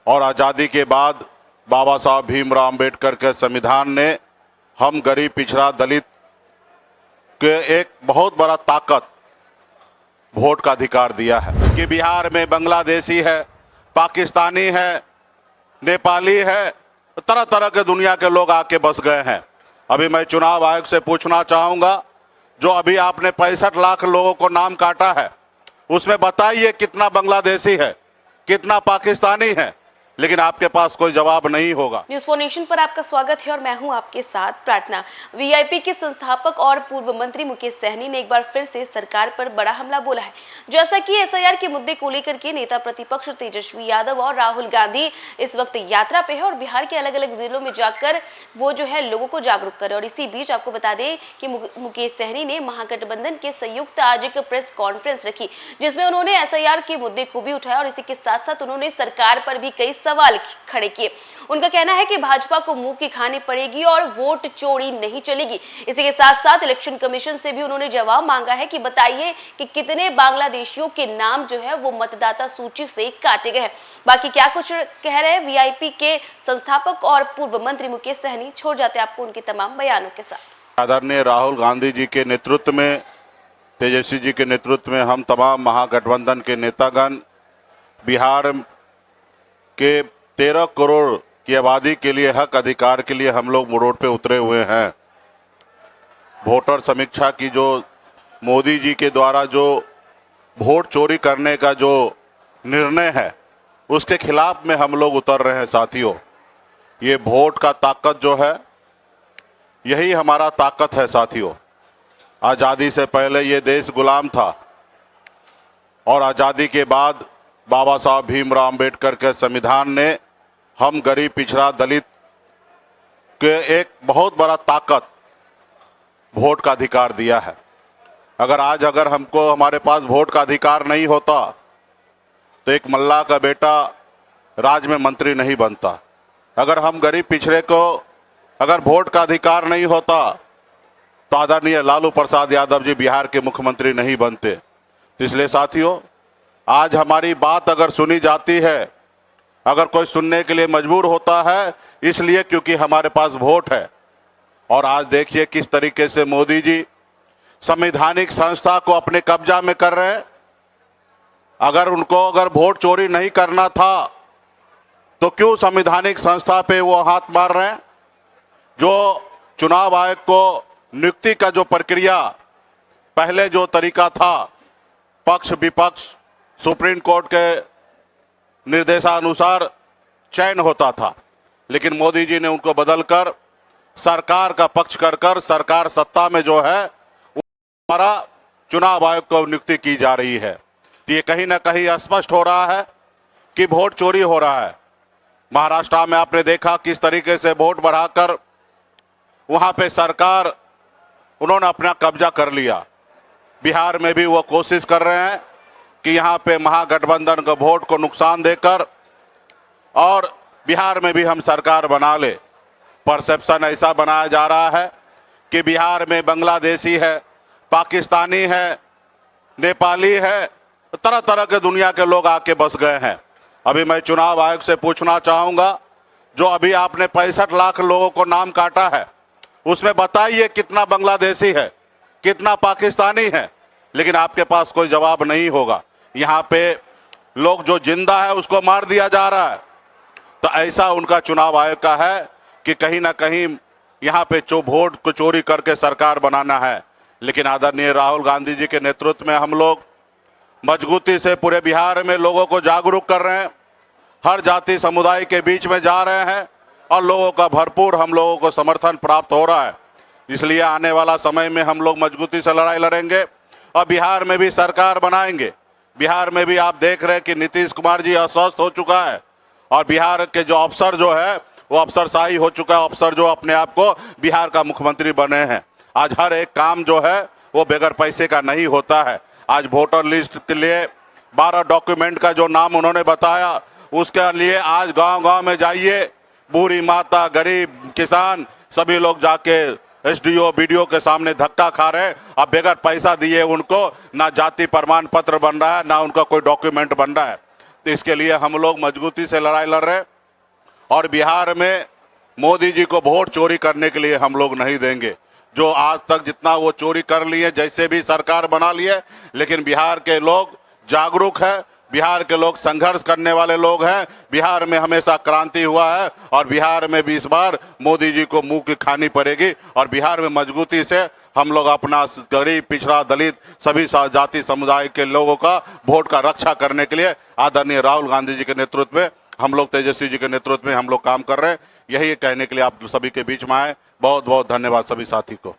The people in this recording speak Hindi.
और आज़ादी के बाद बाबा साहब भीमराव अम्बेडकर के संविधान ने हम गरीब पिछड़ा दलित के एक बहुत बड़ा ताकत वोट का अधिकार दिया है कि बिहार में बांग्लादेशी है, पाकिस्तानी है, नेपाली है, तरह तरह के दुनिया के लोग आके बस गए हैं। अभी मैं चुनाव आयोग से पूछना चाहूँगा, जो अभी आपने 65 लाख लोगों को नाम काटा है, उसमें बताइए कितना बांग्लादेशी है, कितना पाकिस्तानी है, लेकिन आपके पास कोई जवाब नहीं होगा। न्यूज़ फॉर नेशन पर आपका स्वागत है और मैं हूं आपके साथ प्रार्थना। वीआईपी के संस्थापक और पूर्व मंत्री मुकेश सहनी ने एक बार फिर से सरकार पर बड़ा हमला बोला है। जैसा कि एसआईआर के मुद्दे को लेकर के नेता प्रतिपक्ष तेजस्वी यादव और राहुल गांधी इस वक्त यात्रा पे है और बिहार के अलग अलग जिलों में जाकर वो जो है लोगों को जागरूक करे। और इसी बीच आपको बता दें कि मुकेश सहनी ने महागठबंधन के संयुक्त आज एक प्रेस कॉन्फ्रेंस रखी, जिसमें उन्होंने एसआईआर के मुद्दे को भी उठाया और इसी के साथ साथ उन्होंने सरकार पर भी कई सवाल खड़े किए। उनका कहना है कि भाजपा को मुंह की खानी पड़ेगी और वोट चोरी नहीं चलेगी। इसी के साथ साथ इलेक्शन कमीशन से भी उन्होंने जवाब मांगा है कि बताइए कि कितने बांग्लादेशियों के नाम जो है वो मतदाता सूची से काटे गए हैं। बाकी क्या कुछ कह रहे हैं वीआईपी के संस्थापक और पूर्व मंत्री मुकेश सहनी, छोड़ जाते आपको उनके तमाम बयानों के साथ। आदरणीय राहुल गांधी जी के नेतृत्व में, तेजस्वी जी के नेतृत्व में हम तमाम महागठबंधन के नेतागण बिहार के 13 करोड़ की आबादी के लिए हक अधिकार के लिए हम लोग रोड पे उतरे हुए हैं। वोटर समीक्षा की जो मोदी जी के द्वारा जो वोट चोरी करने का जो निर्णय है, उसके खिलाफ में हम लोग उतर रहे हैं। साथियों, ये वोट का ताकत जो है, यही हमारा ताकत है। साथियों, आज़ादी से पहले ये देश गुलाम था और आज़ादी के बाद बाबा साहब भीमराव अम्बेडकर के संविधान ने हम गरीब पिछड़ा दलित के एक बहुत बड़ा ताकत वोट का अधिकार दिया है। अगर हमको हमारे पास वोट का अधिकार नहीं होता तो एक मल्ला का बेटा राज्य में मंत्री नहीं बनता। अगर हम गरीब पिछड़े को अगर वोट का अधिकार नहीं होता तो आदरणीय लालू प्रसाद यादव जी बिहार के मुख्यमंत्री नहीं बनते। तो इसलिए साथियों, आज हमारी बात अगर सुनी जाती है, अगर कोई सुनने के लिए मजबूर होता है, इसलिए क्योंकि हमारे पास वोट है। और आज देखिए किस तरीके से मोदी जी संवैधानिक संस्था को अपने कब्जा में कर रहे हैं। अगर वोट चोरी नहीं करना था तो क्यों संवैधानिक संस्था पे वो हाथ मार रहे हैं? जो चुनाव आयोग को नियुक्ति का जो प्रक्रिया पहले जो तरीका था, पक्ष विपक्ष सुप्रीम कोर्ट के निर्देशानुसार चयन होता था, लेकिन मोदी जी ने उनको बदलकर सरकार का पक्ष कर सरकार सत्ता में जो है हमारा चुनाव आयोग को नियुक्ति की जा रही है। तो ये कहीं ना कहीं स्पष्ट हो रहा है कि वोट चोरी हो रहा है। महाराष्ट्र में आपने देखा किस तरीके से वोट बढ़ाकर वहां पे सरकार उन्होंने अपना कब्जा कर लिया। बिहार में भी वो कोशिश कर रहे हैं कि यहाँ पे महागठबंधन का वोट को नुकसान देकर और बिहार में भी हम सरकार बना ले। परसेप्शन ऐसा बनाया जा रहा है कि बिहार में बांग्लादेशी है, पाकिस्तानी है, नेपाली है, तरह तरह के दुनिया के लोग आके बस गए हैं। अभी मैं चुनाव आयोग से पूछना चाहूँगा, जो अभी आपने 65 लाख लोगों को नाम काटा है, उसमें बताइए कितना बांग्लादेशी है, कितना पाकिस्तानी है, लेकिन आपके पास कोई जवाब नहीं होगा। यहाँ पे लोग जो जिंदा है उसको मार दिया जा रहा है। तो ऐसा उनका चुनाव आयोग का है कि कहीं ना कहीं यहाँ पे वोट को चोरी करके सरकार बनाना है। लेकिन आदरणीय राहुल गांधी जी के नेतृत्व में हम लोग मजबूती से पूरे बिहार में लोगों को जागरूक कर रहे हैं, हर जाति समुदाय के बीच में जा रहे हैं और लोगों का भरपूर हम लोगों को समर्थन प्राप्त हो रहा है। इसलिए आने वाला समय में हम लोग मजबूती से लड़ाई लड़ेंगे और बिहार में भी सरकार बनाएंगे। बिहार में भी आप देख रहे हैं कि नीतीश कुमार जी अस्वस्थ हो चुका है और बिहार के जो अफसर जो है वो अफसरशाही हो चुका है। अफसर जो अपने आप को बिहार का मुख्यमंत्री बने हैं। आज हर एक काम जो है वो बगैर पैसे का नहीं होता है। आज वोटर लिस्ट के लिए 12 डॉक्यूमेंट का जो नाम उन्होंने बताया, उसके लिए आज गांव-गांव में जाइए, बूढ़ी माता, गरीब, किसान सभी लोग जाके एसडीओ बीडीओ के सामने धक्का खा रहे हैं। अब बगैर पैसा दिए उनको ना जाति प्रमाण पत्र बन रहा है, ना उनका कोई डॉक्यूमेंट बन रहा है। तो इसके लिए हम लोग मजबूती से लड़ाई लड़ रहे हैं और बिहार में मोदी जी को वोट चोरी करने के लिए हम लोग नहीं देंगे। जो आज तक जितना वो चोरी कर लिए, जैसे भी सरकार बना लिए, लेकिन बिहार के लोग जागरूक है, बिहार के लोग संघर्ष करने वाले लोग हैं। बिहार में हमेशा क्रांति हुआ है और बिहार में भी इस बार मोदी जी को मुंह की खानी पड़ेगी और बिहार में मजबूती से हम लोग अपना गरीब, पिछड़ा, दलित सभी जाति समुदाय के लोगों का वोट का रक्षा करने के लिए आदरणीय राहुल गांधी जी के नेतृत्व में, हम लोग तेजस्वी जी के नेतृत्व में हम लोग काम कर रहे हैं। यही कहने के लिए आप सभी के बीच में आए। बहुत बहुत धन्यवाद सभी साथी को।